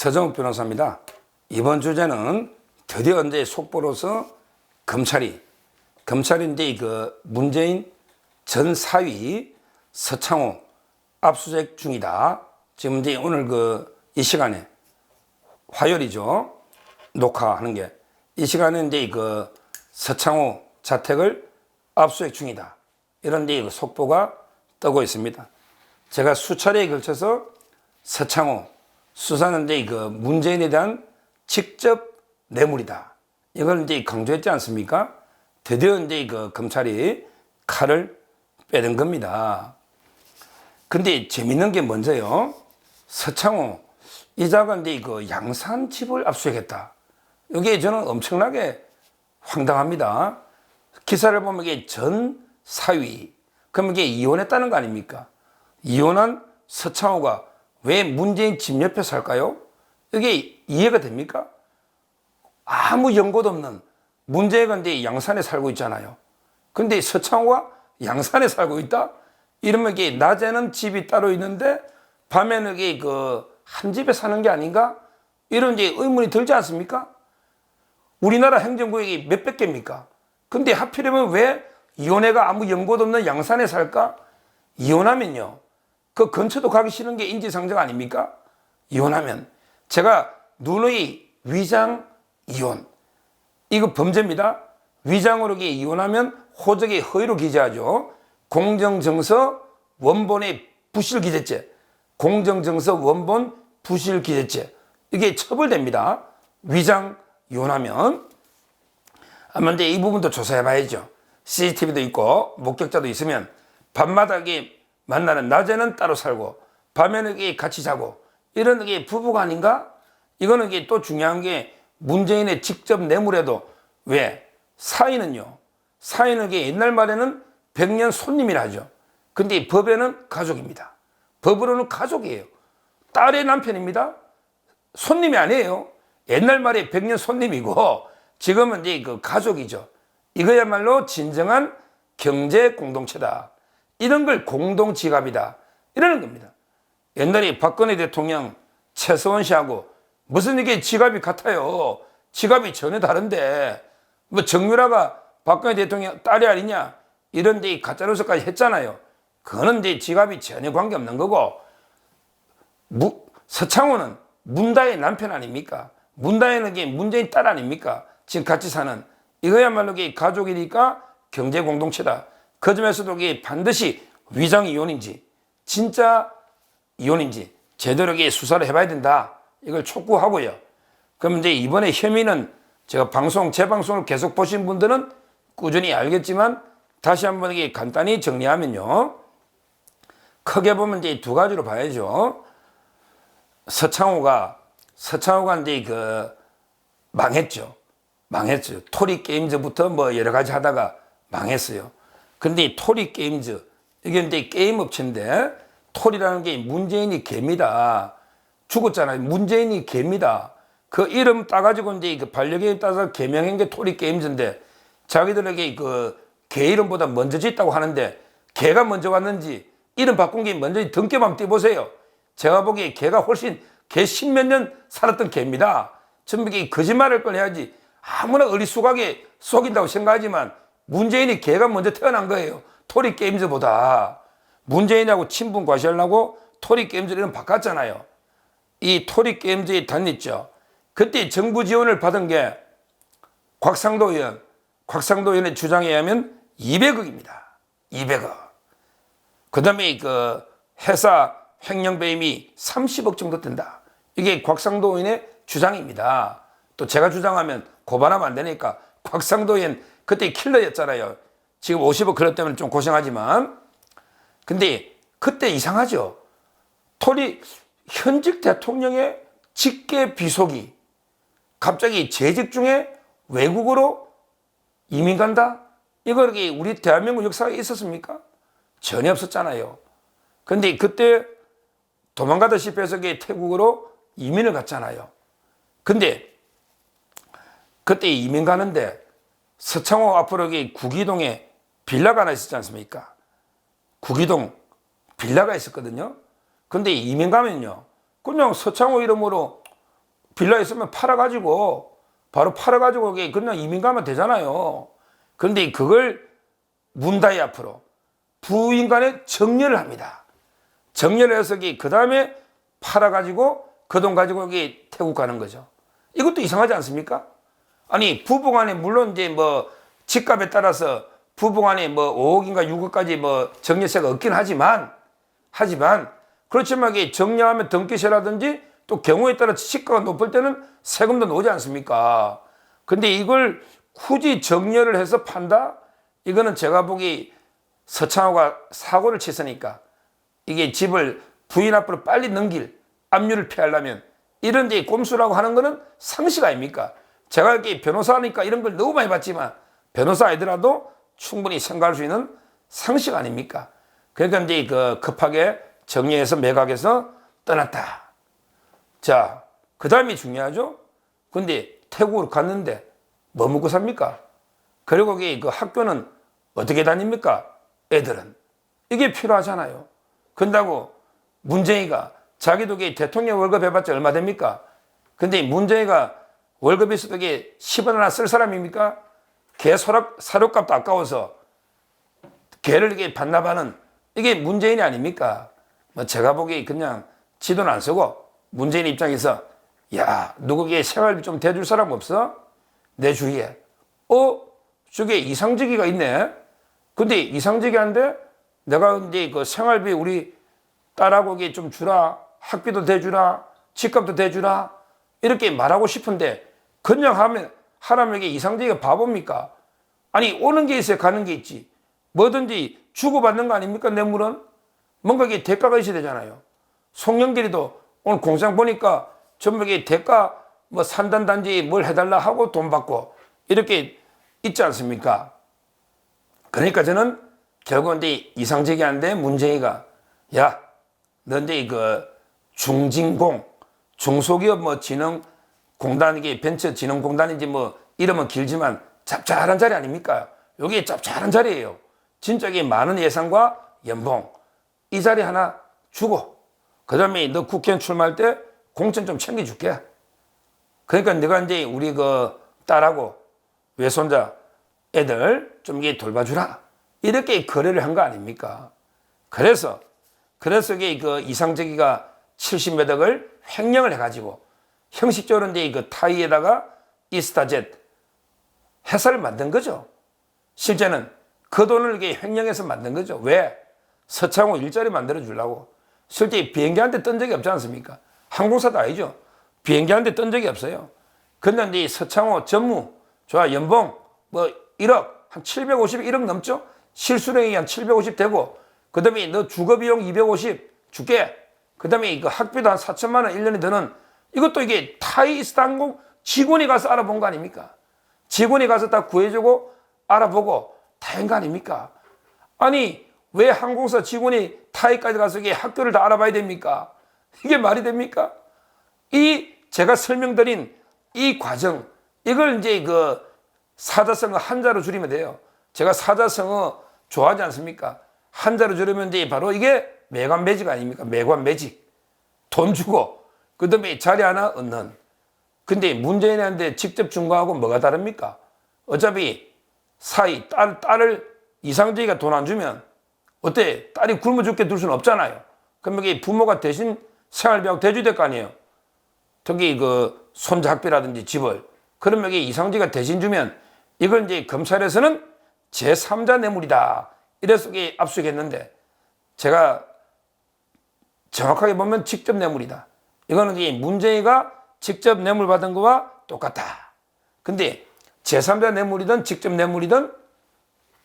서정욱 변호사입니다. 이번 주제는 드디어 이제 속보로서 검찰이 이제 문재인 전 사위 서창호 압수수색 중이다. 지금 이제 오늘 이 시간에 화요일이죠. 녹화하는 게 이 시간에 이제 서창호 자택을 압수수색 중이다. 이런 이제 속보가 뜨고 있습니다. 제가 수차례에 걸쳐서 서창호 수사는 이제 문재인에 대한 직접 뇌물이다. 이걸 이제 강조했지 않습니까? 드디어 이제 검찰이 칼을 빼는 겁니다. 근데 재밌는 게 먼저요. 서창호 이자가 이제 양산 집을 압수했다. 이게 저는 엄청나게 황당합니다. 기사를 보면 이게 전 사위. 그럼 이게 이혼했다는 거 아닙니까? 이혼한 서창호가 왜 문재인 집 옆에 살까요? 이게 이해가 됩니까? 아무 연고도 없는 문재인은 이제 양산에 살고 있잖아요. 근데 서창호가 양산에 살고 있다? 이러면 이게 낮에는 집이 따로 있는데 밤에는 이게 한 집에 사는 게 아닌가? 이런 이제 의문이 들지 않습니까? 우리나라 행정구역이 몇백 개입니까? 근데 하필이면 왜 이혼해가 아무 연고도 없는 양산에 살까? 이혼하면요. 그 근처도 가기 싫은 게 인지상정 아닙니까? 이혼하면. 제가 누누이 위장 이혼. 이거 범죄입니다. 위장으로 이혼하면 호적에 허위로 기재하죠. 공정정서 원본의 부실기재죄. 공정정서 원본 부실기재죄. 이게 처벌됩니다. 위장 이혼하면. 아마 이제 이 부분도 조사해 봐야죠. CCTV도 있고 목격자도 있으면 밤마다 만나는 낮에는 따로 살고 밤에는 같이 자고 이런 게 부부가 아닌가? 이거는 또 중요한 게 문재인의 직접 뇌물에도 왜 사위는 옛날 말에는 백년 손님이라 하죠. 근데 법에는 가족입니다. 법으로는 가족이에요. 딸의 남편입니다. 손님이 아니에요. 옛날 말에 백년 손님이고 지금은 이제 가족이죠. 이거야말로 진정한 경제 공동체다. 이런 걸 공동지갑이다. 이러는 겁니다. 옛날에 박근혜 대통령 최서원 씨하고 무슨 이게 지갑이 같아요. 지갑이 전혀 다른데 뭐 정유라가 박근혜 대통령 딸이 아니냐 이런 데 가짜뉴스까지 했잖아요. 그거는 이제 지갑이 전혀 관계없는 거고 서창호는 문다의 남편 아닙니까? 문다혜는 문재인 딸 아닙니까? 지금 같이 사는 이거야말로 가족이니까 경제 공동체다. 그 점에서도 반드시 위장 이혼인지 진짜 이혼인지 제대로 수사를 해봐야 된다. 이걸 촉구하고요. 그럼 이제 이번에 혐의는 제가 재방송을 계속 보신 분들은 꾸준히 알겠지만 다시 한번 간단히 정리하면요. 크게 보면 이제 두 가지로 봐야죠. 서창호가 이제 망했죠. 토리 게임즈부터 뭐 여러 가지 하다가 망했어요. 근데 토리 게임즈, 이게 이제 게임 업체인데, 토리라는 게 문재인이 개입니다. 죽었잖아요. 문재인이 개입니다. 그 이름 따가지고 이제 반려견 따서 개명한 게 토리 게임즈인데, 자기들에게 개 이름보다 먼저 짓다고 하는데, 개가 먼저 왔는지, 이름 바꾼 게 먼저 등께 한번 띄보세요. 제가 보기에 개가 훨씬, 개 십몇 년 살았던 개입니다. 전부 거짓말을 꺼내야지. 아무나 어리숙하게 속인다고 생각하지만, 문재인이 개가 먼저 태어난 거예요. 토리 게임즈보다. 문재인하고 친분 과시하려고 토리 게임즈 이름 바꿨잖아요. 이 토리 게임즈의 단있죠. 그때 정부 지원을 받은 게 곽상도 의원의 주장에 의하면 200억입니다. 200억. 그 다음에 회사 횡령배임이 30억 정도 된다. 이게 곽상도 의원의 주장입니다. 또 제가 주장하면 고발하면 안 되니까 곽상도 의원 그때 킬러였잖아요. 지금 50억 클럽 때문에 좀 고생하지만. 근데 그때 이상하죠. 현직 대통령의 직계 비속이 갑자기 재직 중에 외국으로 이민 간다? 이거 우리 대한민국 역사에 있었습니까? 전혀 없었잖아요. 근데 그때 도망가다시피 해서 태국으로 이민을 갔잖아요. 근데 그때 이민 가는데 서창호 앞으로 구기동에 빌라가 하나 있었지 않습니까? 구기동 빌라가 있었거든요. 근데 이민 가면요. 그냥 서창호 이름으로 빌라 있으면 팔아가지고 바로 팔아가지고 그냥 이민 가면 되잖아요. 그런데 그걸 문다이 앞으로 부인 간에 정려를 합니다. 정려를 해서 그 다음에 팔아가지고 그 돈 가지고 여기 태국 가는 거죠. 이것도 이상하지 않습니까? 아니 부부간에 물론 이제 뭐 집값에 따라서 부부간에 뭐 5억인가 6억까지 뭐 정려세가 없긴 하지만 그렇지만 이게 정려하면 등기세라든지 또 경우에 따라 시가가 높을 때는 세금도 나오지 않습니까? 근데 이걸 굳이 정려를 해서 판다? 이거는 제가 보기 서창호가 사고를 쳤으니까 이게 집을 부인 앞으로 빨리 넘길 압류를 피하려면 이런 데 꼼수라고 하는 거는 상식 아닙니까? 제가 이렇게 변호사니까 이런 걸 너무 많이 봤지만 변호사 아니더라도 충분히 생각할 수 있는 상식 아닙니까? 그러니까 이제 그 급하게 정리해서 매각해서 떠났다. 자, 그 다음이 중요하죠? 근데 태국으로 갔는데 뭐 먹고 삽니까? 그리고 그 학교는 어떻게 다닙니까? 애들은. 이게 필요하잖아요. 그런다고 문재인이가 자기도 대통령 월급 해봤자 얼마 됩니까? 근데 문재인이가 월급이 있어도 10원 하나 쓸 사람입니까? 개 사료값도 아까워서 개를 반납하는 이게 문재인이 아닙니까? 뭐 제가 보기에 그냥 지도는 안 쓰고 문재인 입장에서 야, 누구에게 생활비 좀 대줄 사람 없어? 내 주위에. 저게 이상직이가 있네? 근데 이상직이한데 내가 이제 그 생활비 우리 딸하고 좀 주라. 학비도 대주라. 집값도 대주라. 이렇게 말하고 싶은데 그냥 하라면 이게 이상직이가 바보입니까? 아니, 오는 게 있어야 가는 게 있지. 뭐든지 주고받는 거 아닙니까? 뇌물은? 뭔가 이게 대가가 있어야 되잖아요. 송영길이도 오늘 공장 보니까 전부 이게 대가 뭐 산단단지 뭘 해달라 하고 돈 받고 이렇게 있지 않습니까? 그러니까 저는 결국 이제 이상직이한데 문재인이가 야, 너 이제 그 중진공, 중소기업 뭐 진흥공단 이게 벤처진흥공단인지 뭐 이름은 길지만 짭짤한 자리 아닙니까? 여기 짭짤한 자리예요. 진짜 이게 많은 예산과 연봉 이 자리 하나 주고 그 다음에 너 국회의원 출마할 때 공천 좀 챙겨줄게. 그러니까 내가 이제 우리 그 딸하고 외손자 애들 좀 이게 돌봐주라. 이렇게 거래를 한 거 아닙니까? 그래서 이게 그 이상적이가 70몇 억을 횡령을 해가지고 형식적으로 이제 그 타이에다가 이스타젯 회사를 만든 거죠. 실제는 그 돈을 이게 횡령해서 만든 거죠. 왜? 서창호 일자리 만들어 주려고. 실제 비행기한테 뜬 적이 없지 않습니까? 항공사도 아니죠. 비행기한테 뜬 적이 없어요. 근데 이제 서창호 전무, 연봉 뭐 1억, 한 750, 1억 넘죠? 실수령이 한 750 되고, 그 다음에 너 주거비용 250 줄게. 그 다음에 그 학비도 한 4천만 원 1년에 드는 이것도 이게 타이스탄공 직원이 가서 알아본 거 아닙니까? 직원이 가서 다 구해주고 알아보고 다 한 거 아닙니까? 아니, 왜 항공사 직원이 타이까지 가서 이게 학교를 다 알아봐야 됩니까? 이게 말이 됩니까? 제가 설명드린 이 과정, 이걸 이제 그 사자성어 한자로 줄이면 돼요. 제가 사자성어 좋아하지 않습니까? 한자로 줄이면 이제 바로 이게 매관매직 아닙니까? 매관매직. 돈 주고, 그 다음에 자리 하나 얻는. 근데 문재인한테 직접 준 거하고 뭐가 다릅니까? 어차피 딸을 이상적이가 돈 안 주면 어때? 딸이 굶어 죽게 둘 수는 없잖아요. 그럼 여기 부모가 대신 생활비하고 대줘야 될 거 아니에요. 특히 그 손자 학비라든지 집을. 그럼 여기 이상지가 대신 주면 이걸 이제 검찰에서는 제3자 뇌물이다. 이래서 이게 압수했는데 제가 정확하게 보면 직접 뇌물이다. 이거는 이 문재인이가 직접 뇌물 받은 거와 똑같다. 근데 제3자 뇌물이든 직접 뇌물이든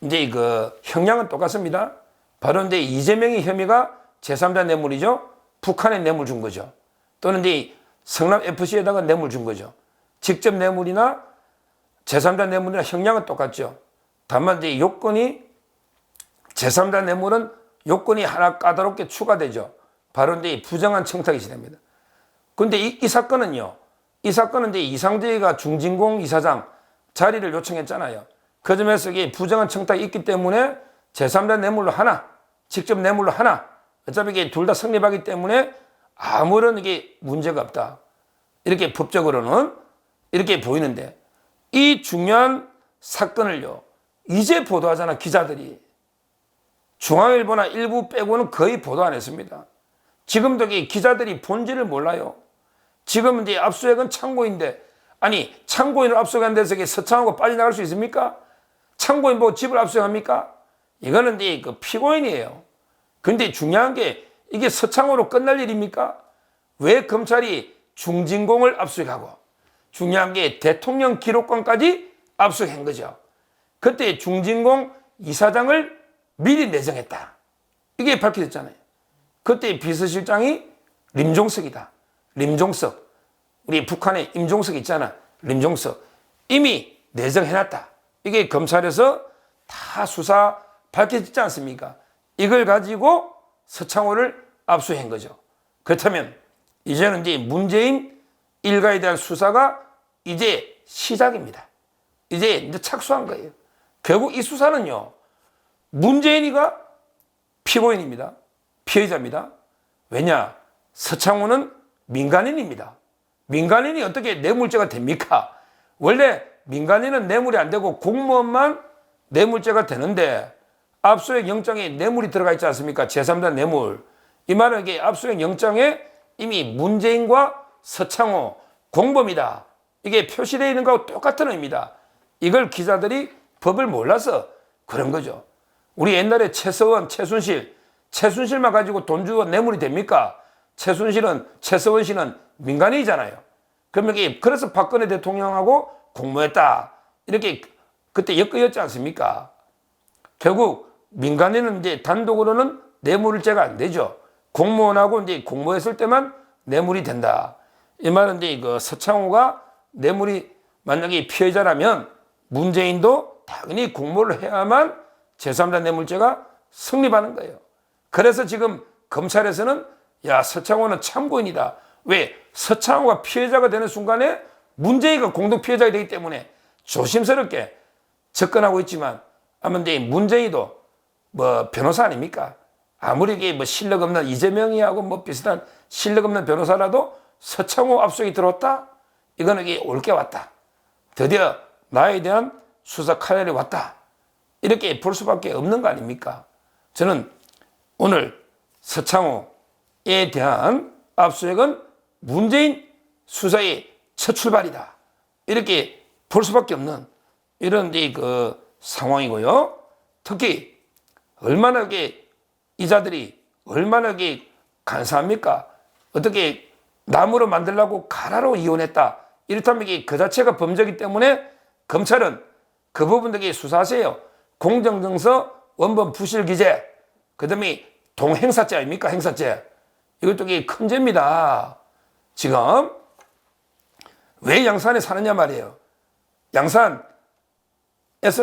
이제 그 형량은 똑같습니다. 바로 이제 이재명의 혐의가 제3자 뇌물이죠. 북한에 뇌물 준 거죠. 또는 이제 성남 FC에다가 뇌물 준 거죠. 직접 뇌물이나 제3자 뇌물이나 형량은 똑같죠. 다만 이제 요건이 제3자 뇌물은 요건이 하나 까다롭게 추가되죠. 바로 이제 부정한 청탁이 시됩니다. 근데 이 사건은요. 이 사건은 이제 이상재가 중진공 이사장 자리를 요청했잖아요. 그 점에서 이게 부정한 청탁이 있기 때문에 제3자 뇌물로 하나, 직접 뇌물로 하나, 어차피 이게 둘 다 성립하기 때문에 아무런 이게 문제가 없다. 이렇게 법적으로는 이렇게 보이는데, 이 중요한 사건을요, 이제 보도하잖아, 기자들이. 중앙일보나 일부 빼고는 거의 보도 안 했습니다. 지금도 기자들이 본질을 몰라요. 지금 이제 압수수색은 참고인데, 아니, 참고인을 압수수색한 데서 서창호가 빠져나갈 수 있습니까? 참고인 보고 집을 압수수색합니까? 이거는 이제 그 피고인이에요. 근데 중요한 게, 이게 서창호로 끝날 일입니까? 왜 검찰이 중진공을 압수수색하고, 중요한 게 대통령 기록관까지 압수수색한 거죠. 그때 중진공 이사장을 미리 내정했다. 이게 밝혀졌잖아요. 그때 비서실장이 림종석이다. 림종석. 우리 북한에 임종석 있잖아. 림종석. 이미 내정해놨다. 이게 검찰에서 다 수사 밝혀지지 않습니까? 이걸 가지고 서창호를 압수한 거죠. 그렇다면 이제는 이제 문재인 일가에 대한 수사가 이제 시작입니다. 이제 착수한 거예요. 결국 이 수사는요, 문재인이가 피고인입니다. 피해자입니다. 왜냐? 서창호는 민간인입니다. 민간인이 어떻게 뇌물죄가 됩니까? 원래 민간인은 뇌물이 안 되고 공무원만 뇌물죄가 되는데, 압수수색 영장에 뇌물이 들어가 있지 않습니까? 제3자 뇌물. 이 말은 이게 압수수색 영장에 이미 문재인과 서창호 공범이다, 이게 표시되어 있는 거하고 똑같은 의미다. 이걸 기자들이 법을 몰라서 그런 거죠. 우리 옛날에 최서원, 최순실만 가지고 돈 주고 뇌물이 됩니까? 최서원 씨는 민간인이잖아요. 그러면 그래서 박근혜 대통령하고 공모했다, 이렇게 그때 엮여였지 않습니까? 결국 민간인은 이제 단독으로는 뇌물죄가 안 되죠. 공무원하고 이제 공모했을 때만 뇌물이 된다. 이 말은 이제 그 서창호가 뇌물이 만약에 피해자라면 문재인도 당연히 공모를 해야만 제3자 뇌물죄가 성립하는 거예요. 그래서 지금 검찰에서는 야, 서창호는 참고인이다. 왜? 서창호가 피해자가 되는 순간에 문재인이 공동 피해자가 되기 때문에 조심스럽게 접근하고 있지만, 아마 이제 문재인도 뭐 변호사 아닙니까? 아무리 이게 뭐 실력 없는 이재명이하고 뭐 비슷한 실력 없는 변호사라도 서창호 압수수색이 들어왔다? 이거는 이게 올게 왔다. 드디어 나에 대한 수사 칼날이 왔다. 이렇게 볼 수밖에 없는 거 아닙니까? 저는 오늘 서창호에 대한 압수수색은 문재인 수사의 첫 출발이다, 이렇게 볼 수밖에 없는 이런 그 상황이고요. 특히 얼마나 이자들이 얼마나 간사합니까? 어떻게 나무로 만들려고 가라로 이혼했다, 이렇다면 이게 그 자체가 범죄이기 때문에 검찰은 그 부분들이 수사하세요. 공정정서 원본 부실 기재, 그 다음에 동행사죄 아닙니까? 행사죄. 이것도 큰 죄입니다. 지금 왜 양산에 사느냐 말이에요. 양산에서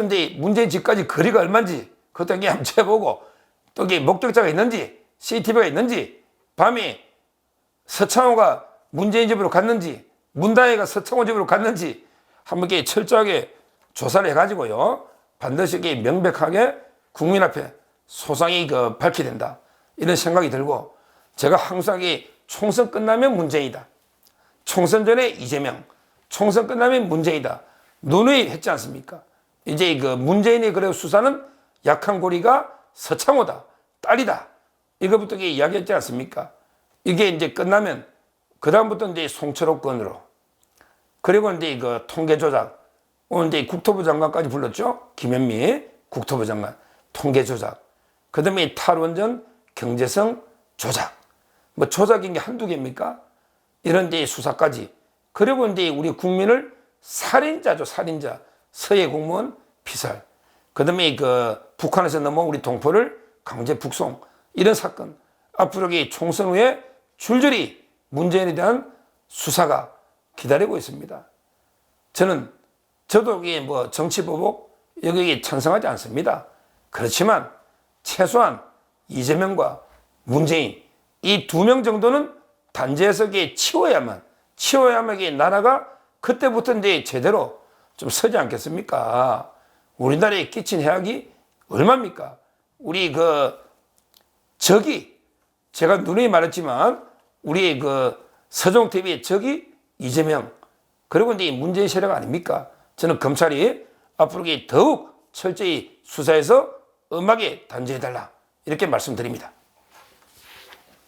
이제 문재인 집까지 거리가 얼마인지 그것도 한번 재보고, 또 목격자가 있는지, CCTV가 있는지, 밤에 서창호가 문재인 집으로 갔는지, 문다혜가 서창호 집으로 갔는지 한번 철저하게 조사를 해가지고요, 반드시 명백하게 국민 앞에 소상히 밝혀야 된다, 이런 생각이 들고, 제가 항상 총선 끝나면 문재인이다, 총선 전에 이재명, 총선 끝나면 문재인이다 누누이 했지 않습니까? 이제 문재인의 그래 수사는 약한 고리가 서창호다, 딸이다, 이거부터 이야기했지 않습니까? 이게 이제 끝나면 그다음부터 이제 송철호 건으로, 그리고 이제 통계 조작, 오늘 이제 국토부 장관까지 불렀죠. 김현미 국토부 장관 통계 조작, 그 다음에 탈원전 경제성 조작, 뭐 조작인 게 한두 개입니까? 이런 데 수사까지. 그리고 이제 우리 국민을 살인자죠, 살인자. 서해 공무원 피살. 그 다음에 북한에서 넘어온 우리 동포를 강제 북송. 이런 사건. 앞으로 총선 후에 줄줄이 문재인에 대한 수사가 기다리고 있습니다. 저도 뭐 정치보복 여기에 찬성하지 않습니다. 그렇지만 최소한 이재명과 문재인 이 두 명 정도는 단죄에서 치워야만 나라가 그때부터 이제 제대로 좀 서지 않겠습니까? 우리나라에 끼친 해악이 얼마입니까? 우리 적이, 제가 누누이 말했지만 우리 서종 TV의 적이 이재명, 그리고 이제 이 문재인 세력 아닙니까? 저는 검찰이 앞으로 더욱 철저히 수사해서 엄하게 단죄해달라, 이렇게 말씀드립니다.